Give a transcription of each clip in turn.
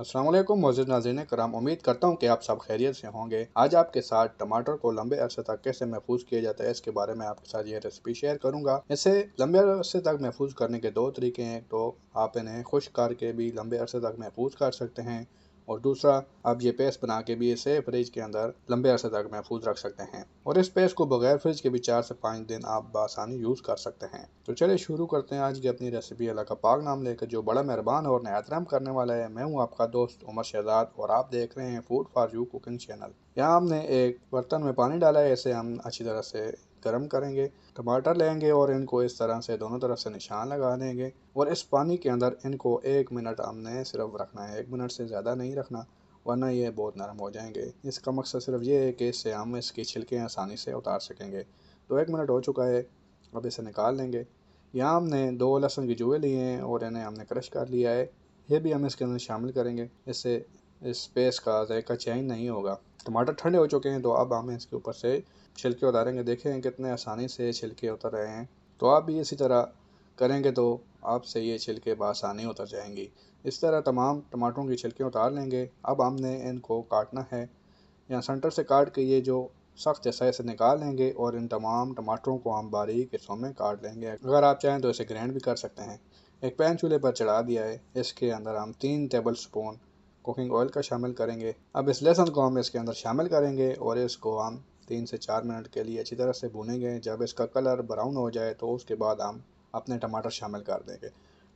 अस्सलाम वालेकुम मोअज़्ज़िज़ नाज़रीन कराम, उम्मीद करता हूँ कि आप सब खैरियत से होंगे। आज आपके साथ टमाटर को लंबे अरसे तक कैसे महफूज किया जाता है इसके बारे में आपके साथ ये रेसिपी शेयर करूँगा। इसे लंबे अरसे तक महफूज करने के दो तरीके हैं। तो आप इन्हें खुश्क करके भी लंबे अरसे तक महफूज कर सकते हैं और दूसरा आप ये पेस्ट बना के भी इसे फ्रिज के अंदर लंबे अरसे तक महफूज रख सकते हैं और इस पेस्ट को बगैर फ्रिज के भी 4 से 5 दिन आप बआसानी यूज़ कर सकते हैं। तो चलिए शुरू करते हैं आज की अपनी रेसिपी। अल्लाह का पाक नाम लेकर जो बड़ा मेहरबान और नहायत रहम करने वाला है। मैं हूँ आपका दोस्त उमर शहजाद और आप देख रहे हैं food for you cooking channel. यहाँ हमने एक बर्तन में पानी डाला है, इसे हम अच्छी तरह से गर्म करेंगे। टमाटर लेंगे और इनको इस तरह से दोनों तरफ से निशान लगा देंगे और इस पानी के अंदर इनको 1 मिनट हमने सिर्फ रखना है। 1 मिनट से ज़्यादा नहीं रखना वरना ये बहुत नरम हो जाएंगे। इसका मकसद सिर्फ ये है कि इससे हम इसकी छिलके आसानी से उतार सकेंगे। तो 1 मिनट हो चुका है, अब इसे निकाल लेंगे। यहाँ हमने 2 लहसुन की जुएँ लिए हैं और इन्हें हमने क्रश कर लिया है। ये भी हम इसके अंदर शामिल करेंगे, इससे इस पेस्ट का जायका चेंज नहीं होगा। टमाटर ठंडे हो चुके हैं तो अब हम इसके ऊपर से छिलके उतारेंगे। देखें कितने आसानी से छिलके उतर रहे हैं। तो आप भी इसी तरह करेंगे तो आपसे ये छिलके बआसानी उतर जाएंगी। इस तरह तमाम टमाटरों की छिलके उतार लेंगे। अब हमने इनको काटना है, यहाँ सेंटर से काट के ये जो सख्त हिस्सा है इसे निकाल लेंगे और इन तमाम टमाटरों को हम बारीक हिस्सों में काट लेंगे। अगर आप चाहें तो इसे ग्राइंड भी कर सकते हैं। एक पैन चूल्हे पर चढ़ा दिया है, इसके अंदर हम 3 टेबल स्पून कुकिंग ऑयल का शामिल करेंगे। अब इस लहसुन को हम इसके अंदर शामिल करेंगे और इसको हम 3 से 4 मिनट के लिए अच्छी तरह से भूनेंगे। जब इसका कलर ब्राउन हो जाए तो उसके बाद हम अपने टमाटर शामिल कर देंगे।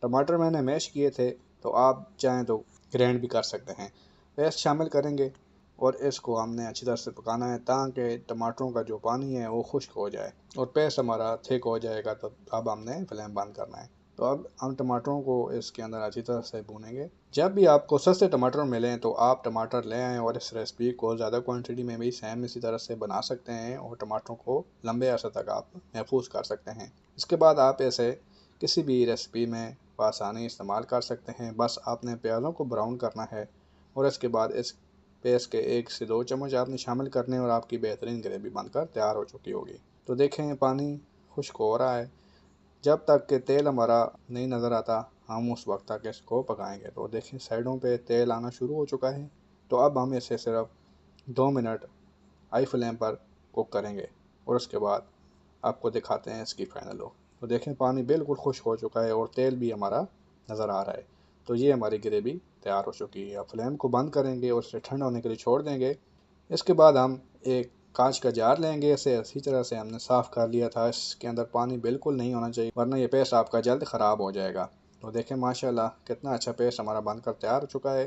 टमाटर मैंने मैश किए थे, तो आप चाहें तो ग्राइंड भी कर सकते हैं। पेस्ट शामिल करेंगे और इसको हमने अच्छी तरह से पकाना है ताकि टमाटरों का जो पानी है वो खुश्क हो जाए और पेस्ट हमारा थिक हो जाएगा। तो अब हमने फ्लेम बंद करना है। तो अब हम टमाटरों को इसके अंदर अच्छी तरह से भूनेंगे। जब भी आपको सस्ते टमाटर मिलें तो आप टमाटर ले आएँ और इस रेसिपी को ज़्यादा क्वांटिटी में भी सेम इसी तरह से बना सकते हैं और टमाटरों को लंबे अरसे तक आप महफूज कर सकते हैं। इसके बाद आप इसे किसी भी रेसिपी में बआसानी इस्तेमाल कर सकते हैं। बस आपने प्याज़ों को ब्राउन करना है और इसके बाद इस पेस्ट के 1 से 2 चम्मच आपने शामिल करने और आपकी बेहतरीन ग्रेवी बनकर तैयार हो चुकी होगी। तो देखें पानी खुश्क हो रहा है। जब तक कि तेल हमारा नहीं नज़र आता हम उस वक्त तक इसको पकाएंगे। तो देखें साइडों पे तेल आना शुरू हो चुका है। तो अब हम इसे सिर्फ 2 मिनट हाई फ्लेम पर कुक करेंगे और उसके बाद आपको दिखाते हैं इसकी फाइनल लुक। तो देखें पानी बिल्कुल खुश्क हो चुका है और तेल भी हमारा नज़र आ रहा है। तो ये हमारी ग्रेवी तैयार हो चुकी है। अब फ्लेम को बंद करेंगे और इसे ठंडा होने के लिए छोड़ देंगे। इसके बाद हम एक कांच का जार लेंगे, इसे अच्छी तरह से हमने साफ़ कर लिया था। इसके अंदर पानी बिल्कुल नहीं होना चाहिए वरना ये पेस्ट आपका जल्द ख़राब हो जाएगा। तो देखें माशाल्लाह कितना अच्छा पेस्ट हमारा बनकर तैयार हो चुका है।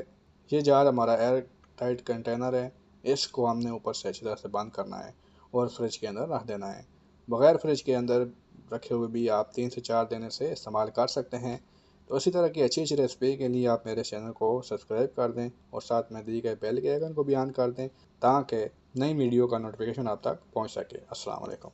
ये जार हमारा एयर टाइट कंटेनर है, इसको हमने ऊपर से अच्छी तरह से बंद करना है और फ्रिज के अंदर रख देना है। बगैर फ्रिज के अंदर रखे हुए भी आप 3 से 4 दिन से इस्तेमाल कर सकते हैं। तो इसी तरह की अच्छी अच्छी रेसिपी के लिए आप मेरे चैनल को सब्सक्राइब कर दें और साथ में दिए गए बेल के आइकन को भी ऑन कर दें ताकि नई वीडियो का नोटिफिकेशन आप तक पहुंच सके। अस्सलाम वालेकुम।